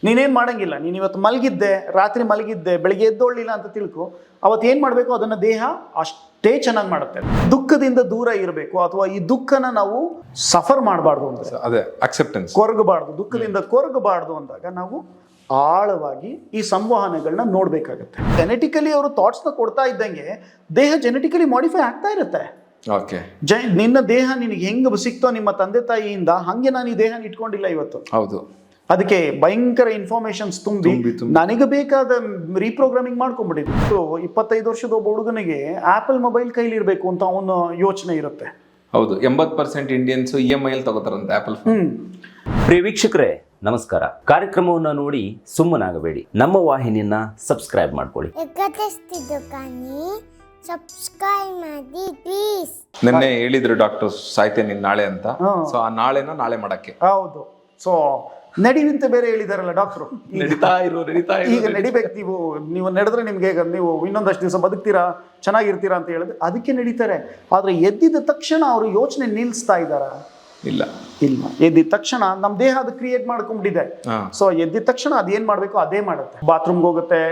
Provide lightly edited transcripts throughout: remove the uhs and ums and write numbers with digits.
ನೀನೇನ್ ಮಾಡಂಗಿಲ್ಲ. ನೀನು ಇವತ್ತು ಮಲಗಿದ್ದೆ, ರಾತ್ರಿ ಮಲಗಿದ್ದೆ, ಬೆಳಿಗ್ಗೆ ಎದ್ದೊಳ್ಳಿಲ್ಲ ಅಂತ ತಿಳ್ಕೊ, ಅವತ್ತು ಏನ್ ಮಾಡ್ಬೇಕು, ಅದನ್ನ ದೇಹ ಅಷ್ಟೇ ಚೆನ್ನಾಗಿ ಮಾಡುತ್ತೆ. ದುಃಖದಿಂದ ದೂರ ಇರಬೇಕು, ಅಥವಾ ಈ ದುಃಖನ ನಾವು ಸಫರ್ ಮಾಡಬಾರ್ದು ಅಂತ, ಅದೇ ಅಕ್ಸೆಪ್ಟೆನ್ಸ್, ಕೊರಗಬಾರ್ದು, ದುಃಖದಿಂದ ಕೊರಗಬಾರ್ದು ಅಂದಾಗ ನಾವು ಆಳವಾಗಿ ಈ ಸಂವಹನಗಳನ್ನ ನೋಡ್ಬೇಕಾಗತ್ತೆ. ಜೆನೆಟಿಕಲಿ ಅವರು ಥಾಟ್ಸ್ನ ಕೊಡ್ತಾ ಇದ್ದಂಗೆ ದೇಹ ಜೆನೆಟಿಕಲಿ ಮಾಡಿಫೈ ಆಗ್ತಾ ಇರುತ್ತೆ. ಓಕೆ, ನಿನ್ನ ದೇಹ ನಿನಗೆ ಹೆಂಗ್ ಸಿಕ್ತೋ ನಿಮ್ಮ ತಂದೆ ತಾಯಿಯಿಂದ, ಹಂಗೆ ನಾನು ಈ ದೇಹನ ಇಟ್ಕೊಂಡಿಲ್ಲ ಇವತ್ತು. ಹೌದು, ಅದಕ್ಕೆ ಭಯಂಕರ ಇನ್ಫಾರ್ಮೇಶನ್ಸ್ ತುಂಬಿ ನನಗೆ ಬೇಕಾದ ರೀಪ್ರೋಗ್ರಾಮಿಂಗ್ ಮಾಡ್ಕೊಂಡ್ಬಿಟ್ಟಿದ್ದು. 25 ವರ್ಷದ ಒಬ್ಬ ಹುಡುಗನಿಗೆ ಆಪಲ್ ಮೊಬೈಲ್ ಕೈಲಿ ಇರಬೇಕು ಅಂತ ಅವನ ಯೋಚನೆ ಇರುತ್ತೆ. ಹೌದು, 80% ಇಂಡಿಯನ್ಸ್ EMI ಅಲ್ಲಿ ತಗೋತಾರಂತೆ ಆಪಲ್ ಫೋನ್. ಪ್ರಿಯ ವೀಕ್ಷಕರೇ ನಮಸ್ಕಾರ. ಕಾರ್ಯಕ್ರಮವನ್ನು ನೋಡಿ ಸುಮ್ಮನಾಗಬೇಡಿ, ನಮ್ಮ ವಾಹಿನಿಯನ್ನ ಸಬ್ಸ್ಕ್ರೈಬ್ ಮಾಡ್ಕೊಳ್ಳಿ. ಸಬ್ಸ್ಕ್ರೈಬ್ ಮಾಡಿ ಪ್ಲೀಸ್. ನಿನ್ನೆ ಹೇಳಿದ್ರು ಡಾಕ್ಟರ್ ಸಾಯ್ತೇನೆ ನಾಳೆ ಅಂತ. ಸೊ ಆ ನಾಳೆ ಮಾಡಕ್ಕೆ. ಹೌದು, ಸೊ ನಡಿವಿಂತ ಬೇರೆ ಹೇಳಿದಾರಲ್ಲ ಡಾಕ್ಟ್ರು. ನಡೀತಾ ಈಗ ನಡಿಬೇಕು, ನೀವು ನಡೆದ್ರೆ ನಿಮ್ಗೆ ನೀವು ಇನ್ನೊಂದಷ್ಟು ದಿವಸ ಬದುಕ್ತೀರಾ, ಚೆನ್ನಾಗಿರ್ತೀರಾ ಅಂತ ಹೇಳಿದ್ರೆ ಅದಕ್ಕೆ ನಡೀತಾರೆ. ಆದ್ರೆ ಎದ್ದಿದ ತಕ್ಷಣ ಅವರು ಯೋಚನೆ ನಿಲ್ಲಿಸ್ತಾ ಇದ್ದಾರ? ಇಲ್ಲ. ಎದ್ದಿದ ತಕ್ಷಣ ನಮ್ಮ ದೇಹ ಅದು ಕ್ರಿಯೇಟ್ ಮಾಡ್ಕೊಂಡ್ಬಿಟ್ಟಿದೆ. ಸೊ ಎದ್ದಿದ ತಕ್ಷಣ ಅದೇನ್ ಮಾಡ್ಬೇಕು ಅದೇ ಮಾಡುತ್ತೆ. ಬಾತ್ರೂಮ್ಗೆ ಹೋಗುತ್ತೆ,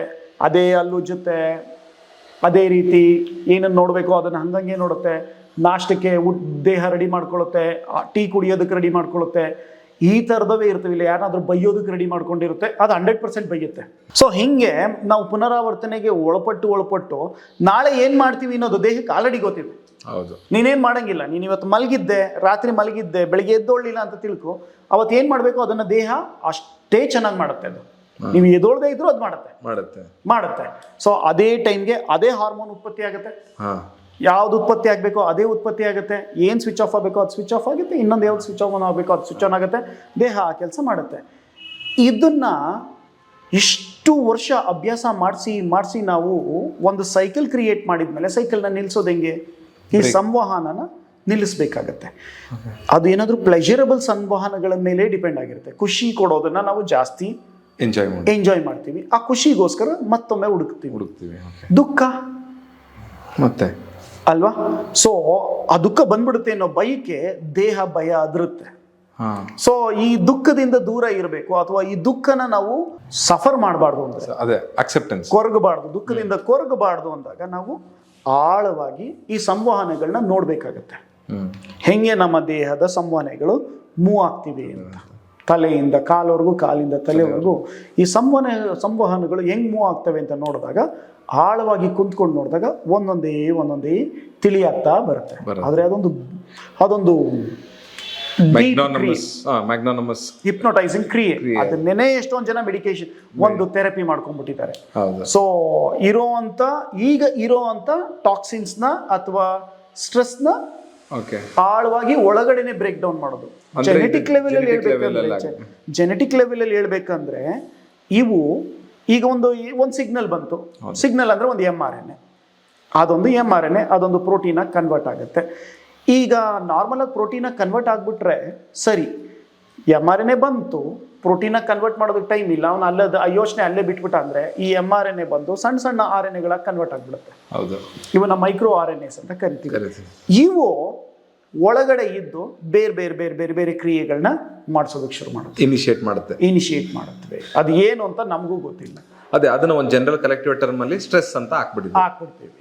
ಅದೇ ಅಲ್ಲುಜ್ಜುತ್ತೆ, ಅದೇ ರೀತಿ ಏನನ್ನು ನೋಡ್ಬೇಕು ಅದನ್ನ ಹಂಗಂಗೆ ನೋಡುತ್ತೆ. ನಾಷ್ಟಕ್ಕೆ ದೇಹ ರೆಡಿ ಮಾಡ್ಕೊಳ್ಳುತ್ತೆ, ಟೀ ಕುಡಿಯೋದಕ್ಕೆ ರೆಡಿ ಮಾಡ್ಕೊಳ್ಳುತ್ತೆ. ಈ ಥರದವೇ ಇರ್ತೀವಿಲ್ಲ, ಯಾರನ್ನಾದ್ರೂ ಬೈಯೋದಕ್ಕೆ ರೆಡಿ ಮಾಡ್ಕೊಂಡಿರುತ್ತೆ, ಅದು 100% ಬೈಯುತ್ತೆ. ಸೊ ಹಿಂಗೆ ನಾವು ಪುನರಾವರ್ತನೆಗೆ ಒಳಪಟ್ಟು ನಾಳೆ ಏನ್ ಮಾಡ್ತೀವಿ ಅನ್ನೋದು ದೇಹಕ್ಕೆ ಆಲ್ರೆಡಿ ಗೊತ್ತಿದೆ. ಹೌದು, ನೀನೇನ್ ಮಾಡಂಗಿಲ್ಲ. ನೀನು ಇವತ್ತು ಮಲಗಿದ್ದೆ, ರಾತ್ರಿ ಮಲಗಿದ್ದೆ, ಬೆಳಿಗ್ಗೆ ಎದ್ದೊಳ್ಳಿಲ್ಲ ಅಂತ ತಿಳ್ಕೊ, ಅವತ್ತು ಏನ್ ಮಾಡ್ಬೇಕು ಅದನ್ನ ದೇಹ ಅಷ್ಟೇ ಚೆನ್ನಾಗಿ ಮಾಡುತ್ತೆ. ಅದು ನೀವು ಎದೊಳ್ದೇ ಇದ್ರು ಅದು ಮಾಡುತ್ತೆ. ಸೊ ಅದೇ ಟೈಮ್ಗೆ ಅದೇ ಹಾರ್ಮೋನ್ ಉತ್ಪತ್ತಿ ಆಗುತ್ತೆ. ಯಾವ್ದು ಉತ್ಪತ್ತಿ ಆಗಬೇಕೋ ಅದೇ ಉತ್ಪತ್ತಿ ಆಗುತ್ತೆ. ಏನು ಸ್ವಿಚ್ ಆಫ್ ಆಗಬೇಕೋ ಅದು ಸ್ವಿಚ್ ಆಫ್ ಆಗುತ್ತೆ. ಇನ್ನೊಂದು ಯಾವ್ದು ಸ್ವಿಚ್ ಆನ್ ಆಗಬೇಕೋ ಅದು ಸ್ವಿಚ್ ಆನ್ ಆಗುತ್ತೆ. ದೇಹ ಆ ಕೆಲಸ ಮಾಡುತ್ತೆ. ಇದನ್ನ ಇಷ್ಟು ವರ್ಷ ಅಭ್ಯಾಸ ಮಾಡಿಸಿ ನಾವು ಒಂದು ಸೈಕಲ್ ಕ್ರಿಯೇಟ್ ಮಾಡಿದ್ಮೇಲೆ ಸೈಕಲ್ನ ನಿಲ್ಲಿಸೋದು ಹೆಂಗೆ? ಈ ಸಂವಹನನ ನಿಲ್ಲಿಸ್ಬೇಕಾಗತ್ತೆ. ಅದು ಏನಾದರೂ ಪ್ಲೆಜರಬಲ್ ಸಂವಹನಗಳ ಮೇಲೆ ಡಿಪೆಂಡ್ ಆಗಿರುತ್ತೆ. ಖುಷಿ ಕೊಡೋದನ್ನ ನಾವು ಜಾಸ್ತಿ ಎಂಜಾಯ್ ಮಾಡ್ತೀವಿ. ಆ ಖುಷಿಗೋಸ್ಕರ ಮತ್ತೊಮ್ಮೆ ಹುಡುಕ್ತೀವಿ. ದುಃಖ ಮತ್ತೆ ಅಲ್ವಾ? ಸೊ ಆ ದುಃಖ ಬಂದ್ಬಿಡುತ್ತೆ ಅನ್ನೋ ಭಯಕ್ಕೆ ದೇಹ ಭಯ ಅದರುತ್ತೆ. ಸೊ ಈ ದುಃಖದಿಂದ ದೂರ ಇರಬೇಕು, ಅಥವಾ ಈ ದುಃಖನ ನಾವು ಸಫರ್ ಮಾಡಬಾರ್ದು ಅಂತ, ಅದೇ ಅಕ್ಸೆಪ್ಟೆನ್ಸ್, ಕೊರಗಬಾರ್ದು, ದುಃಖದಿಂದ ಕೊರಗಬಾರ್ದು ಅಂದಾಗ ನಾವು ಆಳವಾಗಿ ಈ ಸಂವಹನಗಳನ್ನ ನೋಡ್ಬೇಕಾಗತ್ತೆ. ಹೆಂಗೆ ನಮ್ಮ ದೇಹದ ಸಂವಹನಗಳು ಮೂವ್ ಆಗ್ತಿವೆ ಅಂತ, ತಲೆಯಿಂದ ಕಾಲವರೆಗೂ, ಕಾಲಿಂದ ತಲೆವರೆಗೂ ಈ ಸಂವಹನಗಳು ಹೆಂಗ್ ಮೂವ್ ಆಗ್ತವೆ ಅಂತ ನೋಡಿದಾಗ, ಆಳವಾಗಿ ಕುಂತ್ಕೊಂಡು ನೋಡಿದಾಗ ಒಂದೊಂದೇ ತಿಳಿಯಾಗ್ತಾ ಬರುತ್ತೆ. ಆದ್ರೆ ಅದೊಂದು ಹಿಪ್ನೋಟೈಸಿಂಗ್ ಕ್ರಿಯೆ. ಅದನ್ನೇ ಎಷ್ಟೊಂದು ಜನ ಮೆಡಿಕೇಶನ್ ಒಂದು ಥೆರಪಿ ಮಾಡ್ಕೊಂಡ್ಬಿಟ್ಟಿದ್ದಾರೆ. ಸೊ ಈಗ ಇರೋಂತ ಟಾಕ್ಸಿನ್ಸ್ ನ ಅಥವಾ ಸ್ಟ್ರೆಸ್ ನ ಆಳವಾಗಿ ಒಳಗಡೆನೆ ಬ್ರೇಕ್ ಡೌನ್ ಮಾಡೋದು. ಜೆನೆಟಿಕ್ ಲೆವೆಲ್ ಅಲ್ಲಿ ಹೇಳ್ಬೇಕಂದ್ರೆ ಇವು ಈಗ ಒಂದು ಸಿಗ್ನಲ್ ಬಂತು. ಸಿಗ್ನಲ್ ಅಂದ್ರೆ ಒಂದು mRNA. ಅದೊಂದು mRNA ಅದೊಂದು ಪ್ರೋಟೀನ್ ಆಗಿ ಕನ್ವರ್ಟ್ ಆಗುತ್ತೆ. ಈಗ ನಾರ್ಮಲ್ ಆಗಿ ಪ್ರೋಟೀನ್ ಆಗಿ ಕನ್ವರ್ಟ್ ಆಗ್ಬಿಟ್ರೆ ಸರಿ, mRNA ಬಂತು, ಪ್ರೋಟೀನ್ ಆಗಿ ಕನ್ವರ್ಟ್ ಮಾಡೋದಕ್ಕೆ ಟೈಮ್ ಇಲ್ಲ, ಅವನು ಆ ಯೋಚನೆ ಅಲ್ಲೇ ಬಿಟ್ಬಿಟ್ಟ ಅಂದ್ರೆ ಈ mRNA ಬಂದು ಸಣ್ಣ RNAಗಳಾಗಿ ಕನ್ವರ್ಟ್ ಆಗ್ಬಿಡುತ್ತೆ. ಇವನ್ನ ಮೈಕ್ರೋ RNAs ಅಂತ ಕರಿತೀವಿ. ಇವು ಒಳಗಡೆ ಇದ್ದು ಬೇರೆ ಕ್ರಿಯೆಗಳನ್ನ ಮಾಡಿಸೋದಕ್ಕೆ ಶುರು ಮಾಡುತ್ತೆ, ಇನಿಶಿಯೇಟ್ ಮಾಡುತ್ತವೆ. ಅದು ಏನು ಅಂತ ನಮಗೂ ಗೊತ್ತಿಲ್ಲ. ಅದನ್ನ ಒಂದು ಜನರಲ್ ಕಲೆಕ್ಟಿವ್ ಟರ್ಮ್ ಅಲ್ಲಿ ಸ್ಟ್ರೆಸ್ ಅಂತ ಹಾಕ್ಬಿಡ್ತೀವಿ.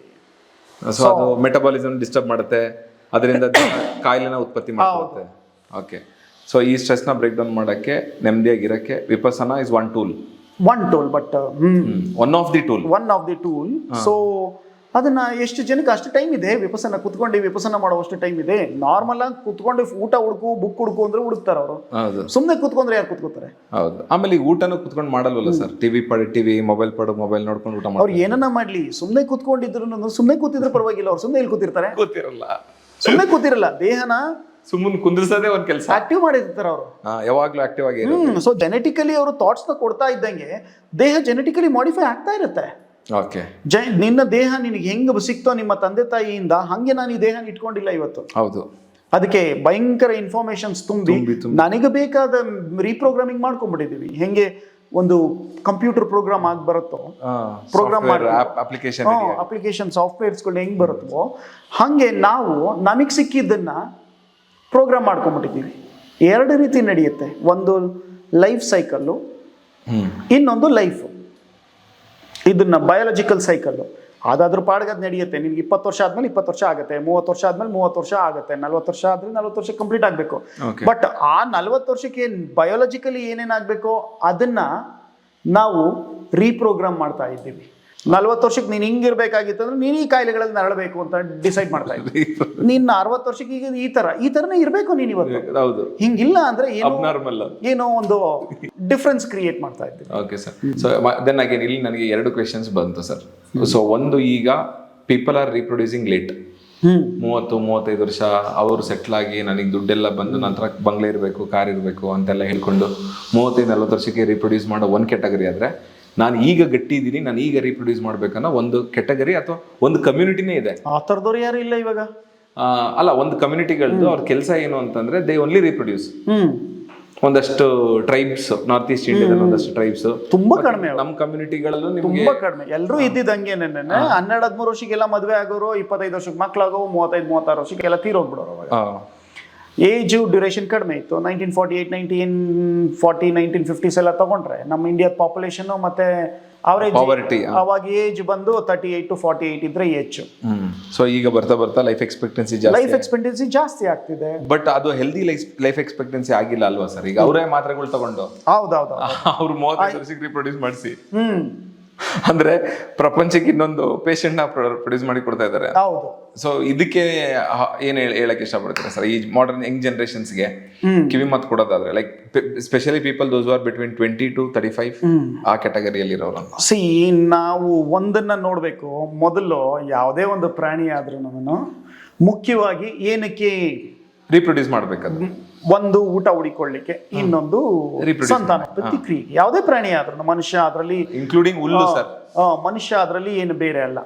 ಸೊ ಅದು ಮೆಟಬಾಲಿಸಮ್ ಡಿಸ್ಟರ್ಬ್ ಮಾಡುತ್ತೆ, ಅದರಿಂದ ಕಾಯಿಲೆನ ಉತ್ಪತ್ತಿ ಮಾಡುತ್ತೆ. ಓಕೆ, ಸೊ ಈ ಸ್ಟ್ರೆಸ್ ನ ಬ್ರೇಕ್ ಡೌನ್ ಮಾಡಕ್ಕೆ, ನೆಮ್ಮದಿಯಾಗಿರಕ್ಕೆ Vipassana is one tool, but one of the tool. So ಅದನ್ನ ಎಷ್ಟು ಜನಕ್ಕೆ ಅಷ್ಟು ಟೈಮ್ ಇದೆ? ಕುತ್ಕೊಂಡು ವಿಪಸನ ಮಾಡುವಷ್ಟು ಟೈಮ್ ಇದೆ? ನಾರ್ಮಲ್ ಆಗಿ ಕುತ್ಕೊಂಡು ಊಟ ಹುಡುಕು, ಬುಕ್ ಹುಡುಕು ಅಂದ್ರೆ ಹುಡುಕ್ತಾರ ಅವರು. ಸುಮ್ಮನೆ ಕುತ್ಕೊಂಡ್ರೆ ಯಾರು ಕುತ್ಕೋತಾರೆ? ಹೌದು. ಆಮೇಲೆ ಊಟನೂ ಕುತ್ಕೊಂಡು ಮಾಡಲ್ವಲ್ಲ ಸರ್, ಟಿವಿ ಮೊಬೈಲ್ ನೋಡ್ಕೊಂಡು ಊಟ ಅವ್ರು ಏನನ್ನ ಮಾಡ್ಲಿ, ಸುಮ್ಮನೆ ಕುತ್ಕೊಂಡಿದ್ರು, ಸುಮ್ಮನೆ ಕೂತಿದ್ರೆ ಪರವಾಗಿಲ್ಲ. ಅವ್ರು ಸುಮ್ಮನೆ ಇಲ್ಲಿ ಕೂತಿರ್ತಾರೆ? ಸುಮ್ಮನೆ ಕೂತಿರಲ್ಲ. ದೇಹನ ಸುಮ್ಮನೆ ಕುಂದ್ರಿಸೋದೇ ಒಂದ್ ಕೆಲಸ, ಆಕ್ಟಿವ್ ಮಾಡಿರ್ತಾರೆ ಅವರು, ಯಾವಾಗ್ಲೂ ಆಕ್ಟಿವ್ ಆಗಿ. ಸೊ ಜೆನೆಟಿಕಲಿ ಅವರು ಥಾಟ್ಸ್ ನ ಕೊಡ್ತಾ ಇದ್ದಂಗೆ ದೇಹ ಜೆನೆಟಿಕಲಿ ಮಾಡಿಫೈ ಆಗ್ತಾ ಇರುತ್ತೆ. ನಿನ್ನ ದೇಹ ನಿನಗೆ ಹೆಂಗ್ ಸಿಕ್ತೋ ನಿಮ್ಮ ತಂದೆ ತಾಯಿಯಿಂದ, ಹಂಗೆ ನಾನು ಈ ದೇಹನ ಇಟ್ಕೊಂಡಿಲ್ಲ ಇವತ್ತು. ಹೌದು, ಅದಕ್ಕೆ ಭಯಂಕರ ಇನ್ಫಾರ್ಮೇಶನ್ಸ್ ತುಂಬಿ ನನಗೆ ಬೇಕಾದ ರೀಪ್ರೋಗ್ರಾಮಿಂಗ್ ಮಾಡ್ಕೊಂಡ್ಬಿಟ್ಟಿದೀವಿ. ಹೆಂಗೆ ಒಂದು ಕಂಪ್ಯೂಟರ್ ಪ್ರೋಗ್ರಾಮ್ ಆಗಿ ಬರುತ್ತೋ, ಪ್ರೋಗ್ರಾಮ್ ಅಪ್ಲಿಕೇಶನ್ ಸಾಫ್ಟ್ವೇರ್ಸ್ಗಳು ಹೆಂಗ್ ಬರುತ್ತೋ, ಹಂಗೆ ನಾವು ನಮಗೆ ಸಿಕ್ಕಿದ್ದನ್ನ ಪ್ರೋಗ್ರಾಮ್ ಮಾಡ್ಕೊಂಡ್ಬಿಟ್ಟಿದ್ದೀವಿ. 2 ರೀತಿ ನಡೆಯುತ್ತೆ. ಒಂದು ಲೈಫ್ ಸೈಕಲ್ಲು, ಇನ್ನೊಂದು ಲೈಫ್. ಇದನ್ನ ಬಯಾಲಜಿಕಲ್ ಸೈಕಲ್, ಅದಾದ್ರೂ ಪಾಡ್ಗೆ ಅದು ನಡೆಯುತ್ತೆ. ನಿನ್ಗೆ 20 ವರ್ಷ ಆದ್ಮೇಲೆ 20 ವರ್ಷ ಆಗುತ್ತೆ, 30 ವರ್ಷ ಆದ್ಮೇಲೆ 30 ವರ್ಷ ಆಗುತ್ತೆ, 40 ವರ್ಷ ಆದ್ರೆ 40 ವರ್ಷ ಕಂಪ್ಲೀಟ್ ಆಗಬೇಕು. ಬಟ್ ಆ 40 ವರ್ಷಕ್ಕೆ ಬಯಾಲಜಿಕಲಿ ಏನೇನಾಗಬೇಕೋ ಅದನ್ನ ನಾವು ರೀಪ್ರೋಗ್ರಾಮ್ ಮಾಡ್ತಾ ಇದ್ದೀವಿ. 40 ವರ್ಷಕ್ಕೆ ನೀನು ಹಿಂಗಿರ್ಬೇಕಾಗಿತ್ತು ಅಂದ್ರೆ ನೀನು ಈ ಕಾಯಿಲೆಗಳಲ್ಲಿ ನರಳಬೇಕು ಅಂತ ಡಿಸೈಡ್ ಮಾಡ್ತಾ ಇದ್ವಿ. ನೀನು 60 ವರ್ಷಕ್ಕೆ ಈಗ ಈ ತರನೇ ಇರಬೇಕು ನೀನು ಇವತ್ತು. ಹೌದು, ಹಿಂಗಿಲ್ಲ ಅಂದ್ರೆ ಏನೋ ಒಂದು ಡಿಫ್ರೆನ್ಸ್ ಕ್ರಿಯೇಟ್ ಮಾಡ್ತಾ ಇದ್ದೀವಿ. Okay sir. So then again ಇಲ್ಲಿ ನನಗೆ 2 ಕ್ವೆಶನ್ಸ್ ಬಂತು ಸರ್. ಸೊ ಒಂದು, ಈಗ ಪೀಪಲ್ ಆರ್ ರೀಪ್ರೊಡ್ಯೂಸಿಂಗ್ ಲೇಟ್, 30-35 ವರ್ಷ ಅವರು ಸೆಟ್ಲ್ ಆಗಿ ನನಗೆ ದುಡ್ಡೆಲ್ಲ ಬಂದು ನಂತರ ಬಂಗ್ಲೆ ಇರಬೇಕು, ಕಾರ್ ಇರಬೇಕು ಅಂತೆಲ್ಲ ಹೇಳ್ಕೊಂಡು 35-40 ವರ್ಷಕ್ಕೆ ರೀಪ್ರೊಡ್ಯೂಸ್ ಮಾಡೋ ಒಂದು ಕ್ಯಾಟಗರಿ ಆದ್ರೆ, ನಾನು ಈಗ ಗಟ್ಟಿ ಇದ್ದೀನಿ, ನಾನು ಈಗ ರೀಪ್ರೊಡ್ಯೂಸ್ ಮಾಡ್ಬೇಕನ್ನೋ ಒಂದು ಕ್ಯಾಟಗರಿ ಅಥವಾ ಒಂದು ಕಮ್ಯುನಿಟಿನೇ ಇದೆ. ಆ ಥರದವ್ರು ಯಾರು ಇಲ್ಲ ಇವಾಗ. ಅಲ್ಲ, ಒಂದು ಕಮ್ಯುನಿಟಿಗಳದ್ದು ಅವ್ರ ಕೆಲಸ ಏನು ಅಂತಂದ್ರೆ ದೇ ಓನ್ಲಿ ರೀಪ್ರೊಡ್ಯೂಸ್. ಒಂದಷ್ಟು ಟ್ರೈಬ್ಸ್, ನಾರ್ತ್ ಈಸ್ಟ್ ಇಂಡಿಯಾದಲ್ಲಿ ಒಂದಷ್ಟು ಟ್ರೈಬ್ಸ್ ತುಂಬಾ ಕಡಿಮೆ. ನಮ್ಮ ಕಮ್ಯುನಿಟಿಗಳಲ್ಲೂ ತುಂಬಾ ಕಡಿಮೆ. ಎಲ್ಲರೂ ಇದ್ದಿದ್ದಂಗೆ 12-13 ವರ್ಷಕ್ಕೆಲ್ಲ ಮದುವೆ ಆಗೋರು, 25 ವರ್ಷಕ್ಕೆ ಮಕ್ಳಾಗೋವು, 35-36 ವರ್ಷಕ್ಕೆಲ್ಲ ತೀರೋಗ್ಬಿಡೋರು. ಅವಾಗ ಏಜ್ ಡ್ಯೂರೇಷನ್ ಕಡಿಮೆ ಇತ್ತು. 1948, 1940, 1950s ಎಲ್ಲ ತಗೊಂಡ್ರೆ ನಮ್ಮ ಇಂಡಿಯಾದ ಪಾಪ್ಯುಲೇಷನ್ ಮತ್ತೆ ಅವರೇಜ್ ಅವಾಗ ಏಜ್ ಬಂದು 38 to 48 ಇದ್ರೆ ಹೆಚ್ಚು. ಸೊ ಈಗ ಬರ್ತಾ ಬರ್ತಾ ಲೈಫ್ ಎಕ್ಸ್ಪೆಕ್ಟೆನ್ಸಿ ಜಾಸ್ತಿ ಆಗ್ತಿದೆ. ಬಟ್ ಅದು ಹೆಲ್ದಿ ಲೈಫ್ ಎಕ್ಸ್ಪೆಕ್ಟೆನ್ಸಿ ಆಗಿಲ್ಲ ಅಲ್ವಾ ಸರ್? ಈಗ ಅವರೇ ಮಾತ್ರೆಗಳು ತಗೊಂಡು ಹೌದೌದು ಅವ್ರು 35 ವರ್ಷಕ್ಕೆ ರೀಪ್ರೊಡ್ಯೂಸ್ ಮಾಡಿಸಿ, ಅಂದ್ರೆ ಪ್ರಪಂಚಕ್ಕೆ ಇನ್ನೊಂದು ಪೇಷಂಟ್ ನ ಪ್ರೊಡ್ಯೂಸ್ ಮಾಡಿ ಕೊಡ್ತಾ ಇದ್ದಾರೆ. ಹೌದು. ಸೊ ಇದಕ್ಕೆ ಏನ್ ಹೇಳಕ್ ಇಷ್ಟಪಡ್ತೀರಾ ಸರ್ ಈ ಮಾಡರ್ನ್ ಯಂಗ್ ಜನರೇಷನ್ಸ್ಗೆ ಕಿವಿ ಮಾತು ಕೊಡೋದಾದ್ರೆ, like specially people those are between 20 to 35 ಆ ಕ್ಯಾಟಗರಿಯಲ್ಲಿ ಇರೋರು? ಸಿ, ನಾವು ಒಂದನ್ನ ನೋಡ್ಬೇಕು. ಮೊದಲು ಯಾವುದೇ ಒಂದು ಪ್ರಾಣಿ ಆದ್ರೂ ಮುಖ್ಯವಾಗಿ ಏನಕ್ಕೆ ರೀಪ್ರೊಡ್ಯೂಸ್ ಮಾಡ್ಬೇಕಾದ್ರೆ, ಒಂದು ಊಟ ಹುಡಿಕೊಳ್ಳಿಕ್ಕೆ, ಇನ್ನೊಂದು ಸಂತಾನೋತ್ಪತ್ತಿ ಕ್ರಿಯೆ. ಯಾವುದೇ ಪ್ರಾಣಿ ಆದ್ರೂ, ಮನುಷ್ಯ ಅದರಲ್ಲಿ ಇನ್ಕ್ಲೂಡಿಂಗ್ ಹುಲ್ಲು ಸರ್, ಮನುಷ್ಯ ಅದರಲ್ಲಿ ಏನು ಬೇರೆ ಅಲ್ಲ.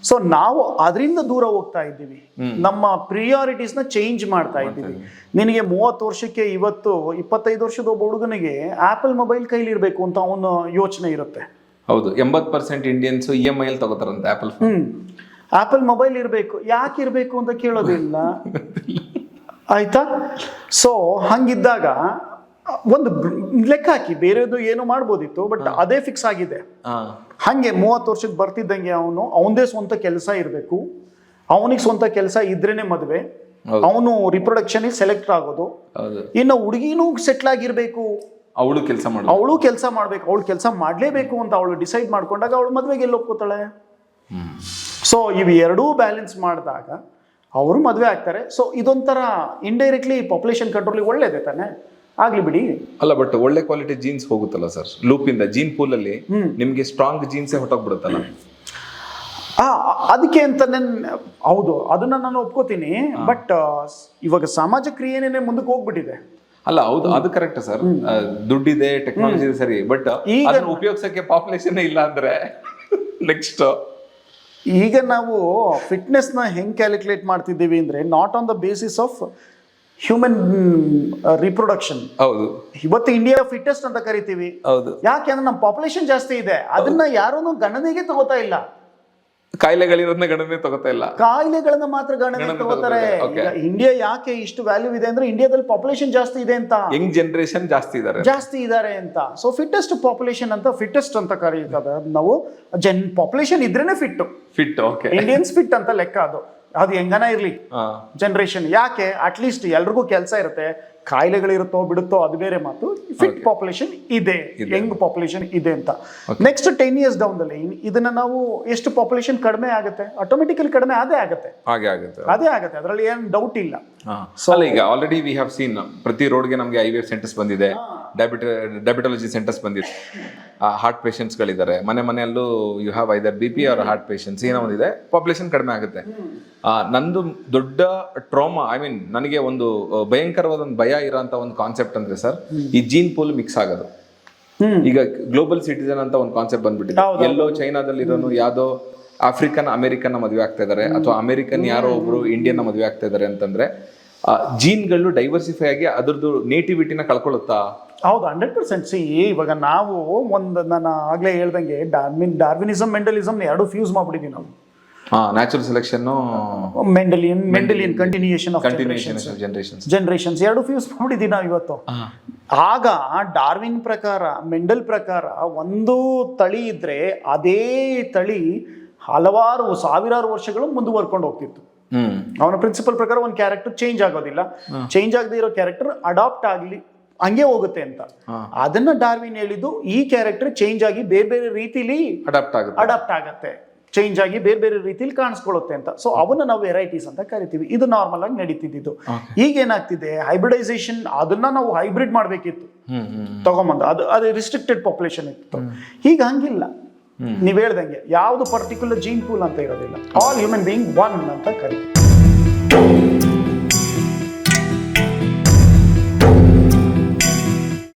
ಸೊ ನಾವು ಅದರಿಂದ ದೂರ ಹೋಗ್ತಾ ಇದ್ದೀವಿ, ನಮ್ಮ ಪ್ರಿಯಾರಿಟೀಸ್ ನ ಚೇಂಜ್ ಮಾಡ್ತಾ ಇದ್ದೀವಿ. ನಿನಗೆ 30 ವರ್ಷಕ್ಕೆ ಇವತ್ತು 25 ವರ್ಷದ ಒಬ್ಬ ಹುಡುಗನಿಗೆ ಆಪಲ್ ಮೊಬೈಲ್ ಕೈಲಿ ಇರ್ಬೇಕು ಅಂತ ಅವನ ಯೋಚನೆ ಇರುತ್ತೆ. ಹೌದು, 80% ಇಂಡಿಯನ್ಸ್ EMI ಅಲ್ಲಿ ತಗೋತಾರಂತೆ ಆಪಲ್ ಫೋನ್. ಆಪಲ್ ಮೊಬೈಲ್ ಇರಬೇಕು, ಯಾಕೆ ಇರಬೇಕು ಅಂತ ಕೇಳೋದಿಲ್ಲ. ಆಯ್ತಾ? ಸೊ ಹಂಗಿದ್ದಾಗ ಒಂದು ಲೆಕ್ಕ ಹಾಕಿ, ಬೇರೆದು ಏನೋ ಮಾಡ್ಬೋದಿತ್ತು, ಬಟ್ ಅದೇ ಫಿಕ್ಸ್ ಆಗಿದೆ. ಹಂಗೆ 30 ವರ್ಷಕ್ಕೆ ಬರ್ತಿದ್ದಂಗೆ ಅವನದೇ ಸ್ವಂತ ಕೆಲಸ ಇರಬೇಕು, ಅವನಿಗೆ ಸ್ವಂತ ಕೆಲಸ ಇದ್ರೇನೆ ಮದುವೆ, ಅವನು ರಿಪ್ರೊಡಕ್ಷನ್ ಸೆಲೆಕ್ಟ್ ಆಗೋದು. ಇನ್ನು ಹುಡುಗಿನೂ ಸೆಟ್ಲ್ ಆಗಿರ್ಬೇಕು, ಅವಳು ಕೆಲಸ ಮಾಡ್ಬೇಕು, ಅವಳು ಕೆಲಸ ಮಾಡ್ಲೇಬೇಕು ಅಂತ ಅವಳು ಡಿಸೈಡ್ ಮಾಡ್ಕೊಂಡಾಗ ಅವಳು ಮದುವೆಗೆ ಎಲ್ಲಿ ಒಪ್ಕೋತಾಳೆ? ಸೊ ಇವು ಎರಡೂ ಬ್ಯಾಲೆನ್ಸ್ ಮಾಡಿದಾಗ ಅವರು ಮದುವೆ ಆಗ್ತಾರೆ. ಸೊ ಇದೊಂಥರ ಇಂಡೈರೆಕ್ಟ್ಲಿ ಪಾಪ್ಯುಲೇಷನ್ ಕಂಟ್ರೋಲಿಗೆ ಒಳ್ಳೇದೇ ತಾನೆ, ಆಗ್ಲಿ ಬಿಡಿ. ಅಲ್ಲ, ಬಟ್ ಒಳ್ಳೆ ಕ್ವಾಲಿಟಿ ಜೀನ್ಸ್ ಹೋಗುತ್ತಲ್ಲ ಸರ್ ಲೂಪಿಂದ, ಜೀನ್ ಪೂಲ್ ಅಲ್ಲಿ ನಿಮ್ಗೆ ಸ್ಟ್ರಾಂಗ್ ಜೀನ್ಸೇ ಹೊಟ್ಟೋಗ್ಬಿಡುತ್ತಲ್ಲ. ಅದಕ್ಕೆ ಅಂತ ಹೌದು, ಅದನ್ನ ನಾನು ಒಪ್ಕೋತೀನಿ. ಬಟ್ ಇವಾಗ ಸಮಾಜ ಕ್ರಿಯೆನೇ ಮುಂದಕ್ಕೆ ಹೋಗ್ಬಿಟ್ಟಿದೆ. ಅಲ್ಲ, ಹೌದು, ಅದು ಕರೆಕ್ಟ್ ಸರ್. ದುಡ್ಡಿದೆ, ಟೆಕ್ನಾಲಜಿ ಇದೆ ಸರಿ, ಬಟ್ ಅದನ್ನ ಉಪಯೋಗಿಸಕ್ಕೆ ಪಾಪ್ಯುಲೇಷನ್ ಇಲ್ಲ ಅಂದ್ರೆ ನೆಕ್ಸ್ಟ್. ಈಗ ನಾವು ಫಿಟ್ನೆಸ್ನ ಹೆಂಗೆ ಕ್ಯಾಲ್ಕುಲೇಟ್ ಮಾಡ್ತಿದ್ದೀವಿ ಅಂದರೆ, not on the basis of human reproduction. ಹೌದು, ಇವತ್ತು ಇಂಡಿಯಾ ಫಿಟ್ಟೆಸ್ಟ್ ಅಂತ ಕರಿತೀವಿ. ಹೌದು, ಯಾಕೆಂದ್ರೆ ನಮ್ಮ ಪಾಪ್ಯುಲೇಷನ್ ಜಾಸ್ತಿ ಇದೆ, ಅದನ್ನ ಯಾರೂ ಗಣನೆಗೆ ತಗೋತಾ ಇಲ್ಲ. ಕಾಯಿಲೆಗಳಿರೋದನ್ನ ಗಣನೆ ತಗೋತಾ ಇಲ್ಲ, ಕಾಯಿಲೆಗಳನ್ನ ಮಾತ್ರ ಗಣನೆ ತಗೋತಾರೆ. ಇಂಡಿಯಾ ಯಾಕೆ ಇಷ್ಟು ವ್ಯಾಲ್ಯೂ ಇದೆ ಅಂದ್ರೆ, ಇಂಡಿಯಾದಲ್ಲಿ ಪಾಪ್ಯುಲೇಷನ್ ಜಾಸ್ತಿ ಇದೆ ಅಂತ, ಯಂಗ್ ಜನರೇಷನ್ ಜಾಸ್ತಿ ಇದಾರೆ ಅಂತ. ಸೊ ಫಿಟ್ಟೆಸ್ಟ್ ಪಾಪ್ಯುಲೇಷನ್ ಅಂತ, ಫಿಟ್ಟೆಸ್ಟ್ ಅಂತ ಕರೀತದ ನಾವು. ಪಾಪ್ಯುಲೇಷನ್ ಇದ್ರೇನೆ ಫಿಟ್. ಓಕೆ, ಇಂಡಿಯನ್ಸ್ ಫಿಟ್ ಅಂತ ಲೆಕ್ಕ. ಅದು ಹೆಂಗನ ಇರ್ಲಿ ಜನರೇಷನ್, ಯಾಕೆ ಅಟ್ಲೀಸ್ಟ್ ಎಲ್ರಿಗೂ ಕೆಲಸ ಇರುತ್ತೆ. ಕಾಯಿಲೆಗಳಿರುತ್ತೋ ಬಿಡುತ್ತೋ ಅದು ಬೇರೆ ಮಾತು. ಫಿಟ್ ಪಾಪ್ಯುಲೇಷನ್ ಇದೆ, ಯಂಗ್ ಪಾಪ್ಯುಲೇಷನ್ ಇದೆ ಅಂತ. Next 10 years down the line ಇದನ್ನ ನಾವು ಎಷ್ಟು ಪಾಪ್ಯುಲೇಷನ್ ಕಡಿಮೆ ಆಗುತ್ತೆ, ಆಟೋಮೆಟಿಕಲಿ ಕಡಿಮೆ ಅದೇ ಆಗುತ್ತೆ. ಅದರಲ್ಲಿ ಏನು ಡೌಟ್ ಇಲ್ಲ. ಈಗ ಆಲ್ರೆಡಿ ವಿ ಹ್ಯಾವ್ ಸೀನ್ ಪ್ರತಿ ರೋಡ್ಗೆ ನಮಗೆ IVF ಸೆಂಟರ್ಸ್ ಬಂದಿದೆ, ಡಯಾಬಿಟಾಲಜಿ ಸೆಂಟರ್ಸ್ ಬಂದಿದೆ, ಹಾರ್ಟ್ ಪೇಷಂಟ್ಸ್ ಗಳಿದ್ದಾರೆ, ಮನೆಯಲ್ಲೂ you have either BP or heart patients, ಏನೋ ಒಂದಿದೆ, ಪಾಪ್ಯುಲೇಷನ್ ಕಡಿಮೆ ಆಗುತ್ತೆ. ನಂದು ದೊಡ್ಡ ಟ್ರಾಮಾ, ಐ ಮೀನ್ ನನಗೆ ಒಂದು ಭಯಂಕರವಾದ ಒಂದು ಭಯ ಇರೋಂಥ ಒಂದು ಕಾನ್ಸೆಪ್ಟ್ ಅಂದ್ರೆ ಸರ್, ಈ ಜೀನ್ ಪೂಲ್ ಮಿಕ್ಸ್ ಆಗೋದು. ಈಗ ಗ್ಲೋಬಲ್ ಸಿಟಿಸನ್ ಅಂತ ಒಂದು ಕಾನ್ಸೆಪ್ಟ್ ಬಂದ್ಬಿಟ್ಟಿದೆ. ಎಲ್ಲೋ ಚೈನಾದಲ್ಲಿರೋನು ಯಾವ್ದೋ ಆಫ್ರಿಕನ್ ಅಮೆರಿಕನ್ ಮದುವೆ ಆಗ್ತಾ ಇದಾರೆ, ಅಥವಾ ಅಮೆರಿಕನ್ ಯಾರೋ ಒಬ್ರು ಇಂಡಿಯನ್ ಮದುವೆ ಆಗ್ತಾ ಇದಾರೆ ಅಂತಂದ್ರೆ, ಜೀನ್ಗಳು ಡೈವರ್ಸಿಫೈ ಆಗಿ ಅದ್ರದ್ದು ನೇಟಿವಿಟಿನ ಕಳ್ಕೊಳ್ಳುತ್ತಾ? ಹೌದು, 100%. ಸಿ, ಇವಾಗ ನಾವು ನಾನು ಆಗ್ಲೇ ಹೇಳ್ದಂಗೆ ಡಾರ್ವಿನಿಸಮ್ ಮೆಂಟಲಿಸಮ್ ಎರಡು ಫ್ಯೂಸ್ ಮಾಡ್ಬಿಟ್ಟಿದ್ದೀವಿ ನಾವು. Natural selection ಮೆಂಡಲಿಯನ್ continuation of generations generations ಎರಡು ಫ್ಯೂಸ್ ಮಾಡಿದೀವಿ ನಾವು ಇವತ್ತು. ಆಗ ಡಾರ್ವಿನ್ ಪ್ರಕಾರ, ಮೆಂಡಲ್ ಪ್ರಕಾರ ಒಂದು ತಳಿ ಇದ್ರೆ ಅದೇ ತಳಿ ಹಲವಾರು ಸಾವಿರಾರು ವರ್ಷಗಳು ಮುಂದುವರ್ಕೊಂಡು ಹೋಗ್ತಿತ್ತು. ಅವನ ಪ್ರಿನ್ಸಿಪಲ್ ಪ್ರಕಾರ ಒಂದು ಕ್ಯಾರೆಕ್ಟರ್ ಚೇಂಜ್ ಆಗೋದಿಲ್ಲ, ಚೇಂಜ್ ಆಗದೆ ಇರೋ ಕ್ಯಾರೆಕ್ಟರ್ ಅಡಾಪ್ಟ್ ಆಗ್ಲಿ ಹಂಗೆ ಹೋಗುತ್ತೆ ಅಂತ. ಅದನ್ನ ಡಾರ್ವಿನ್ ಹೇಳಿದ್ದು, ಈ ಕ್ಯಾರೆಕ್ಟರ್ ಚೇಂಜ್ ಆಗಿ ಬೇರೆ ಬೇರೆ ರೀತಿಲಿ ಅಡಾಪ್ಟ್ ಆಗತ್ತೆ, ಚೇಂಜ್ ಆಗಿ ಬೇರೆ ಬೇರೆ ರೀತಿಲಿ ಕಾಣಿಸ್ಕೊಳ್ಳುತ್ತೆ ಅಂತ. ಸೊ ಅವನ್ನ ನಾವು ವೆರೈಟೀಸ್ ಅಂತ ಕರಿತೀವಿ. ಇದು ನಾರ್ಮಲ್ ಆಗಿ ನಡೀತಿದ್ದು. ಈಗ ಏನಾಗ್ತಿದೆ, ಹೈಬ್ರಿಡೈಸೇಷನ್, ಅದನ್ನ ನಾವು ಹೈಬ್ರಿಡ್ ಮಾಡ್ಬೇಕಿತ್ತು ತಗೊಂಬಂದು, ಅದು ರಿಸ್ಟ್ರಿಕ್ಟೆಡ್ ಪಾಪ್ಯುಲೇಷನ್ ಇತ್ತು. ಈಗ ಹಂಗಿಲ್ಲ, ನೀವ್ ಹೇಳ್ದಂಗೆ ಯಾವ್ದು ಪರ್ಟಿಕ್ಯುಲರ್ ಜೀನ್ ಪೂಲ್ ಅಂತ ಇರೋದಿಲ್ಲ. ಆಲ್ ಹ್ಯೂಮನ್ ಬೀಯಿಂಗ್ ಒನ್ ಅಂತ ಕರಿತೀವಿ.